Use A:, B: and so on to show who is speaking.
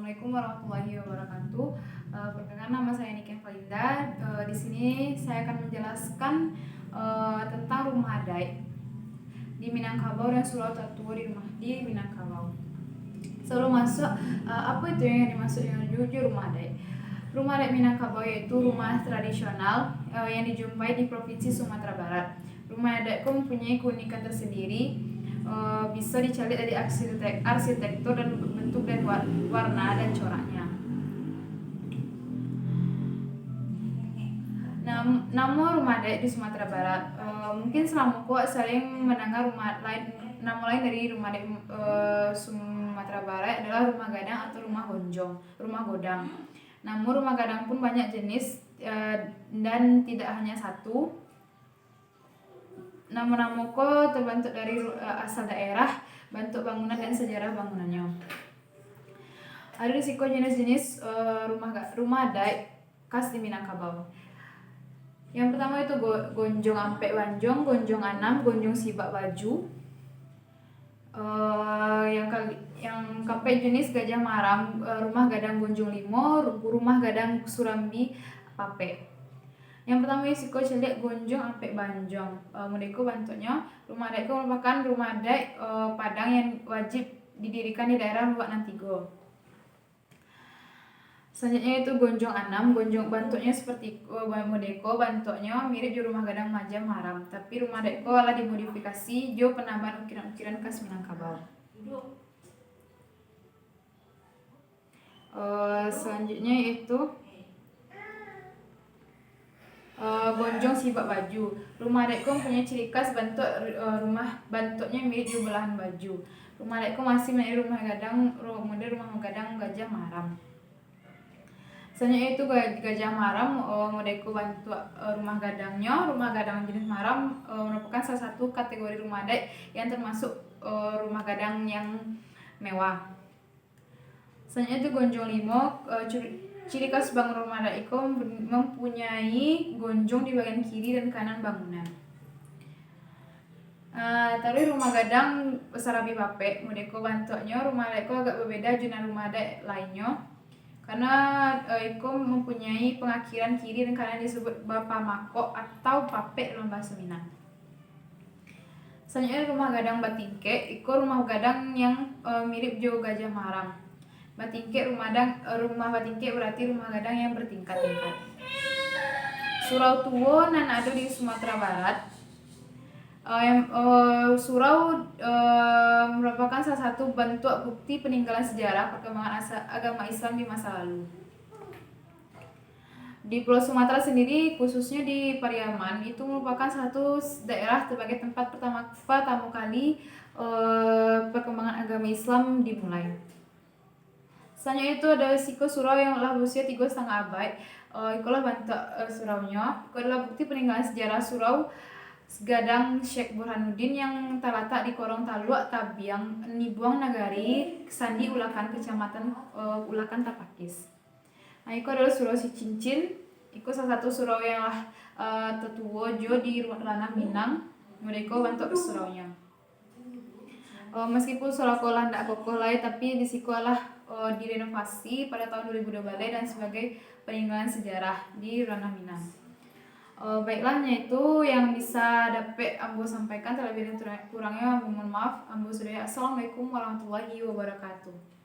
A: Assalamualaikum warahmatullahi wabarakatuh. Perkenalkan, nama saya Niki Falinda. Di sini saya akan menjelaskan tentang rumah adat di Minangkabau dan Surau Tertua di Minangkabau. Sebelum masuk, apa itu yang dimaksud dengan jujur rumah adat? Rumah adat Minangkabau yaitu rumah tradisional yang dijumpai di Provinsi Sumatera Barat. Rumah adat mempunyai keunikan tersendiri, bisa dicari dari arsitektur dan bentuk dan warna dan coraknya. Nama rumah adat di Sumatera Barat, mungkin selama kok sering mendengar nama lain dari rumah adat Sumatera Barat adalah rumah gadang atau rumah godang. Namun rumah gadang pun banyak jenis dan tidak hanya satu. Nama-nama ko terbentuk dari asal daerah, bentuk bangunan dan sejarah bangunannya. Ada risiko jenis-jenis rumah adat khas di Minangkabau. Yang pertama itu gonjong ampek banjong, gonjong anam, gonjong sibak baju. Yang keempat jenis gajah maram, rumah gadang gonjong limo, rumah gadang surambi pape. Yang pertama risiko celik gonjong ampek banjong. Mudeko bentuknya rumah adat itu merupakan rumah adat Padang yang wajib didirikan di daerah Luak Nantigo. Selanjutnya itu gonjong anam, gonjong bentuknya seperti mudeko, bentuknya mirip di rumah gadang majam maram, tapi rumah adat itu telah dimodifikasi jo penambahan ukiran-ukiran khas Minangkabau. Selanjutnya itu gonjong sibak baju. Rumah adatku mempunyai ciri khas bentuknya mirip di belahan baju. Rumah adatku masih menjadi rumah gadang gajah maram. Selanjutnya itu gajah maram, modelku bentuk rumah gadangnya. Rumah gadang jenis maram merupakan salah satu kategori rumah adat yang termasuk rumah gadang yang mewah. Selanjutnya itu gonjong limo. Ciri khas bangunan rumah adat itu mempunyai gonjong di bagian kiri dan kanan bangunan. Terus rumah gadang sarabi pape, modeko bentuknya rumah adat itu agak berbeda dengan rumah adat lainnya, karena itu mempunyai pengakhiran kiri dan kanan disebut bapamako atau pape dalam bahasa Minang. Selanjutnya rumah gadang batingke, itu rumah gadang yang mirip jo gajah maram. Batingke rumah batingke berarti rumah gadang yang bertingkat-tingkat. Surau Tuo nan ada di Sumatera Barat. Surau merupakan salah satu bentuk bukti peninggalan sejarah perkembangan agama Islam di masa lalu. Di Pulau Sumatera sendiri, khususnya di Pariaman, itu merupakan satu daerah sebagai tempat pertama kali perkembangan agama Islam dimulai. Selanjutnya itu ada Siko Surau yang telah berusia 3,5 abad. Itulah bentuk suraunya. Itu adalah bukti peninggalan sejarah surau gadang Syekh Burhanuddin yang terletak di Korong Taluk, Tabiang, Nibuang Nagari, Sandi Ulakan, Kecamatan Ulakan Tapakis. Nah, itu adalah Surau Sicincin. Itu salah satu surau yang tertua jo di ranah Minang. Mereka bentuk suraunya. Meskipun surau kolah tidak kokoh lagi, tapi di sekolah direnovasi pada tahun 2012 dan sebagai peninggalan sejarah di ranah Minang. Baiklah, itu yang bisa dapat ambo sampaikan. Terlebih dan kurangnya mohon maaf. Ambo sudah. Assalamualaikum warahmatullahi wabarakatuh.